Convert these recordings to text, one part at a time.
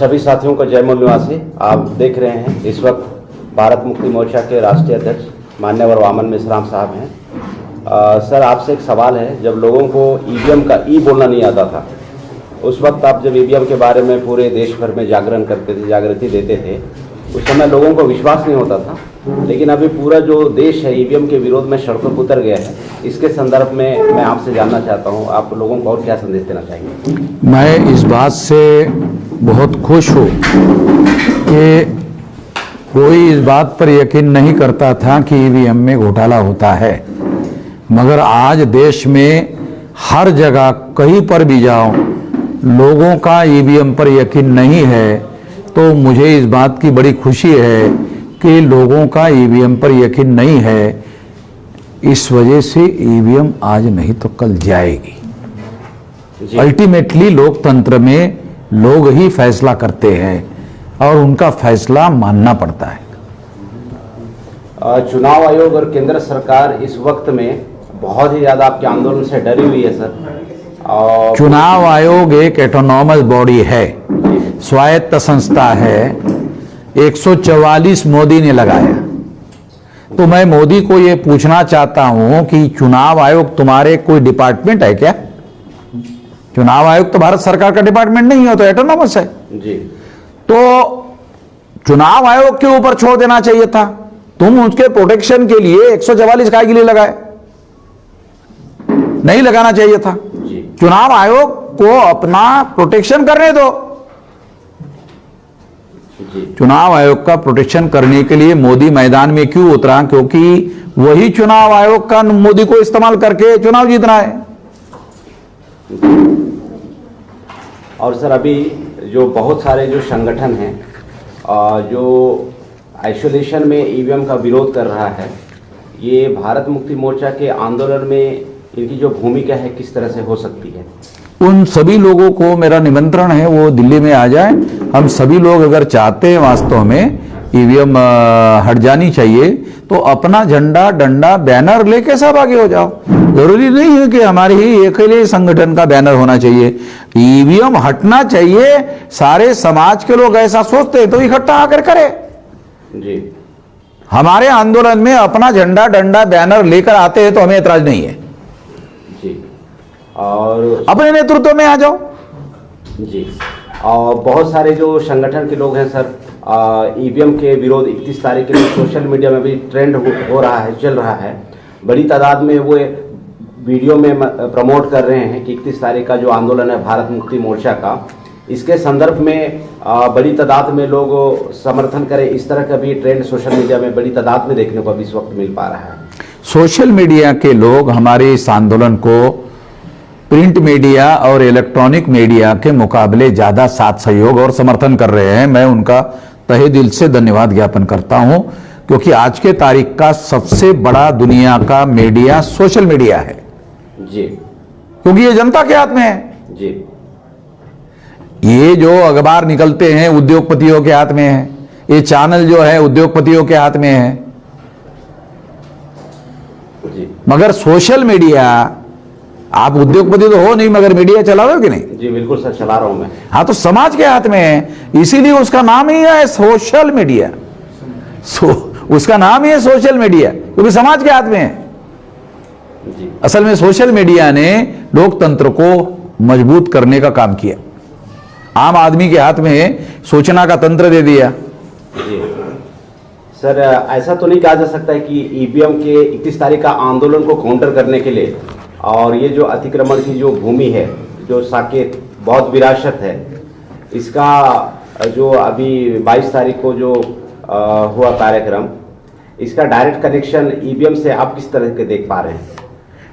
सभी साथियों को जय मूल्यवासी। आप देख रहे हैं इस वक्त भारत मुक्ति मोर्चा के राष्ट्रीय अध्यक्ष मान्यवर वामन मेश्राम साहब हैं। सर, आपसे एक सवाल है। जब लोगों को ईवीएम का ई बोलना नहीं आता था, उस वक्त आप जब ईवीएम के बारे में पूरे देश भर में जागरण करते थे, जागृति देते थे, उस समय लोगों को विश्वास नहीं होता था। लेकिन अभी पूरा जो देश है ईवीएम के विरोध में सड़कों पर उतर गया है। इसके संदर्भ में मैं आपसे जानना चाहता हूँ, आप लोगों को और क्या संदेश देना चाहेंगे? मैं इस बात से बहुत खुश हूँ कि कोई इस बात पर यकीन नहीं करता था कि ईवीएम में घोटाला होता है, मगर आज देश में हर जगह कहीं पर भी जाओ लोगों का ईवीएम पर यकीन नहीं है। तो मुझे इस बात की बड़ी खुशी है कि लोगों का ईवीएम पर यकीन नहीं है। इस वजह से ईवीएम आज नहीं तो कल जाएगी। अल्टीमेटली लोकतंत्र में लोग ही फैसला करते हैं और उनका फैसला मानना पड़ता है। चुनाव आयोग और केंद्र सरकार इस वक्त में बहुत ही ज्यादा आपके आंदोलन से डरी हुई है सर। और चुनाव आयोग एक ऑटोनॉमस बॉडी है, स्वायत्त संस्था है। 144 मोदी ने लगाया। तो मैं मोदी को यह पूछना चाहता हूं कि चुनाव आयोग तुम्हारे कोई डिपार्टमेंट है क्या? चुनाव आयोग तो भारत सरकार का डिपार्टमेंट नहीं है, तो ऑटोनॉमस है जी। तो चुनाव आयोग के ऊपर छोड़ देना चाहिए था। तुम उसके प्रोटेक्शन के लिए 144 काय के लिए लगाए? नहीं लगाना चाहिए था। चुनाव आयोग को अपना प्रोटेक्शन करने दो। चुनाव आयोग का प्रोटेक्शन करने के लिए मोदी मैदान में क्यों उतरा? क्योंकि वही चुनाव आयोग का मोदी को इस्तेमाल करके चुनाव जीतना है। और सर, अभी जो बहुत सारे जो संगठन हैं जो आइसोलेशन में ईवीएम का विरोध कर रहा है, ये भारत मुक्ति मोर्चा के आंदोलन में इनकी जो भूमिका है किस तरह से हो सकती है? उन सभी लोगों को मेरा निमंत्रण है, वो दिल्ली में आ जाएं। हम सभी लोग अगर चाहते हैं वास्तव में ईवीएम हट जानी चाहिए, तो अपना झंडा, डंडा, बैनर लेके सब आगे हो जाओ। जरूरी नहीं है कि हमारे ही अकेले संगठन का बैनर होना चाहिए। ईवीएम हटना चाहिए। सारे समाज के लोग ऐसा सोचते हैं तो इकट्ठा आकर करे जी। हमारे आंदोलन में अपना झंडा, डंडा, बैनर लेकर आते हैं तो हमें एतराज नहीं है जी। और अपने नेतृत्व में आ जाओ जी। और बहुत सारे जो संगठन के लोग हैं सर, ईवीएम के विरोध 31 तारीख के लिए सोशल मीडिया में भी ट्रेंड हो रहा है, चल रहा है। बड़ी तादाद में वो वीडियो में प्रमोट कर रहे हैं कि 31 तारीख का जो आंदोलन है भारत मुक्ति मोर्चा का, इसके संदर्भ में बड़ी तादाद में लोग समर्थन करें, इस तरह का भी ट्रेंड सोशल मीडिया में बड़ी तादाद में देखने को अभी इस वक्त मिल पा रहा है। सोशल मीडिया के लोग हमारे इस आंदोलन को प्रिंट मीडिया और इलेक्ट्रॉनिक मीडिया के मुकाबले ज्यादा साथ सहयोग और समर्थन कर रहे हैं। मैं उनका तहे दिल से धन्यवाद ज्ञापन करता हूं, क्योंकि आज के तारीख का सबसे बड़ा दुनिया का मीडिया सोशल मीडिया है जी। क्योंकि ये जनता के हाथ में है जी। ये जो अखबार निकलते हैं उद्योगपतियों के हाथ में है, ये चैनल जो है उद्योगपतियों के हाथ में है जी। मगर सोशल मीडिया, आप उद्योगपति तो हो नहीं मगर मीडिया चला रहे हो कि नहीं? जी बिल्कुल सर, चला रहा हूं मैं। हाँ, तो समाज के हाथ में है, इसीलिए उसका नाम ही है सोशल मीडिया। उसका नाम ही है सोशल मीडिया, क्योंकि समाज के हाथ में है जी। असल में सोशल मीडिया ने लोकतंत्र को मजबूत करने का काम किया। आम आदमी के हाथ में सूचना का तंत्र दे दिया जी। सर, ऐसा तो नहीं कहा जा सकता है कि ईवीएम के 31 तारीख का आंदोलन को काउंटर करने के लिए और ये जो अतिक्रमण की जो भूमि है, जो साकेत बहुत विरासत है, इसका जो अभी 22 तारीख को जो हुआ कार्यक्रम, इसका डायरेक्ट कनेक्शन ईवीएम से आप किस तरह के देख पा रहे हैं?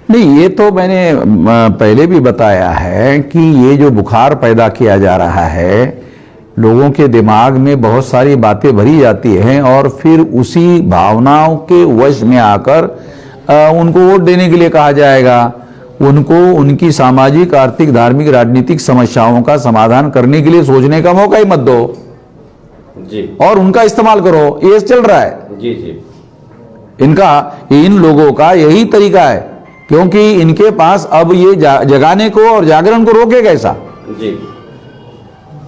नहीं, ये तो मैंने पहले भी बताया है कि ये जो बुखार पैदा किया जा रहा है, लोगों के दिमाग में बहुत सारी बातें भरी जाती हैं और फिर उसी भावनाओं के वश में आकर उनको वोट देने के लिए कहा जाएगा। उनको उनकी सामाजिक, आर्थिक, धार्मिक, राजनीतिक समस्याओं का समाधान करने के लिए सोचने का मौका ही मत दो जी। और उनका इस्तेमाल करो। ये चल रहा है जी जी। इन लोगों का यही तरीका है, क्योंकि इनके पास अब ये जगाने को और जागरण को रोके कैसा? जी।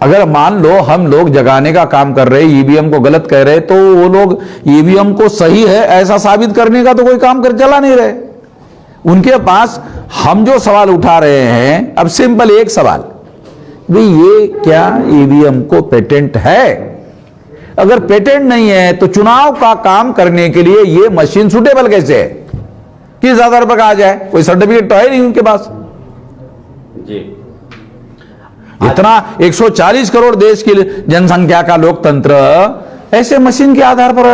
अगर मान लो हम लोग जगाने का काम कर रहे, ईवीएम को गलत कह रहे, तो वो लोग ईवीएम को सही है ऐसा साबित करने का तो कोई काम कर चला नहीं रहे। उनके पास हम जो सवाल उठा रहे हैं, अब सिंपल एक सवाल, भाई ये क्या ईवीएम को पेटेंट है? अगर पेटेंट नहीं है तो चुनाव का काम करने के लिए ये मशीन सुटेबल कैसे है? किस आधार पर कहा जाए? कोई सर्टिफिकेट तो है नहीं उनके पास। जी, इतना 140 करोड़ देश की जनसंख्या का लोकतंत्र ऐसे मशीन के आधार पर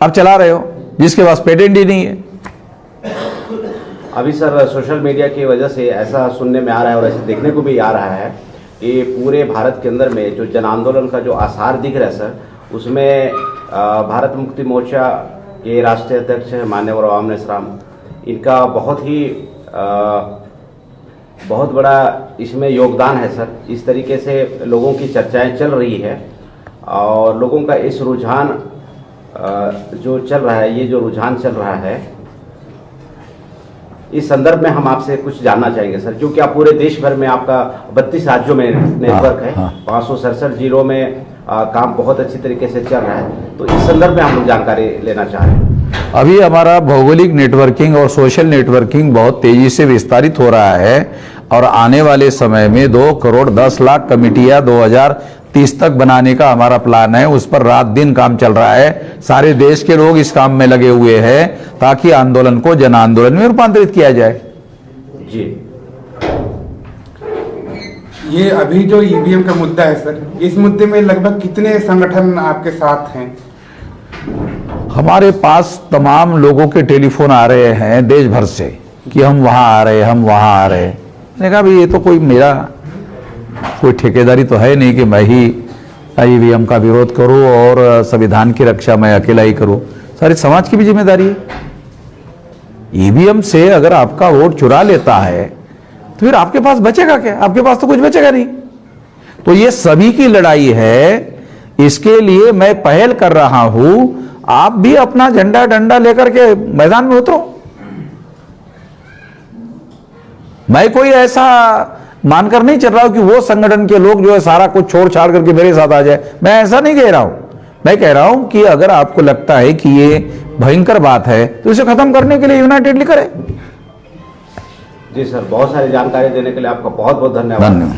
आप चला रहे हो जिसके पास पेटेंट ही नहीं है। अभी सर सोशल मीडिया की वजह से ऐसा सुनने में आ रहा है और ऐसे देखने को भी आ रहा है कि पूरे भारत के अंदर में जो जन आंदोलन का जो आसार दिख रहा है सर, उसमें भारत मुक्ति मोर्चा के राष्ट्रीय अध्यक्ष माननीय आवाम मेसराम, इनका बहुत बड़ा इसमें योगदान है सर। इस तरीके से लोगों की चर्चाएं चल रही है और लोगों का इस रुझान जो चल रहा है, ये जो रुझान चल रहा है, इस संदर्भ में हम आपसे कुछ जानना चाहेंगे सर, क्योंकि आप पूरे देश भर में आपका 32 राज्यों में नेटवर्क है, 567 जिलों में काम बहुत अच्छी तरीके से चल रहा है, तो इस संदर्भ में हम लोग जानकारी लेना चाह रहे हैं। अभी हमारा भौगोलिक नेटवर्किंग और सोशल नेटवर्किंग बहुत तेजी से विस्तारित हो रहा है और आने वाले समय में 2 करोड़ 10 लाख कमेटियां 2030 तक बनाने का हमारा प्लान है। उस पर रात दिन काम चल रहा है। सारे देश के लोग इस काम में लगे हुए हैं ताकि आंदोलन को जन आंदोलन में रूपांतरित किया जाए। जी, ये अभी जो ईवीएम का मुद्दा है सर, इस मुद्दे में लगभग कितने संगठन आपके साथ हैं? हमारे पास तमाम लोगों के टेलीफोन आ रहे हैं देश भर से कि हम वहां आ रहे, हम वहां आ रहे। मैंने कहा भाई ये तो कोई मेरा कोई ठेकेदारी तो है नहीं कि मैं ही ईवीएम का विरोध करूं और संविधान की रक्षा मैं अकेला ही करूं। सारी समाज की भी जिम्मेदारी है। ईवीएम से अगर आपका वोट चुरा लेता है तो फिर आपके पास बचेगा क्या? आपके पास तो कुछ बचेगा नहीं। तो ये सभी की लड़ाई है। इसके लिए मैं पहल कर रहा हूं, आप भी अपना झंडा डंडा लेकर के मैदान में उतरो। मैं कोई ऐसा मानकर नहीं चल रहा हूं कि वो संगठन के लोग जो है सारा कुछ छोड़ छाड़ करके मेरे साथ आ जाए। मैं ऐसा नहीं कह रहा हूं। मैं कह रहा हूं कि अगर आपको लगता है कि ये भयंकर बात है तो इसे खत्म करने के लिए यूनाइटेडली करें। जी सर, बहुत सारी जानकारी देने के लिए आपका बहुत बहुत धन्यवाद।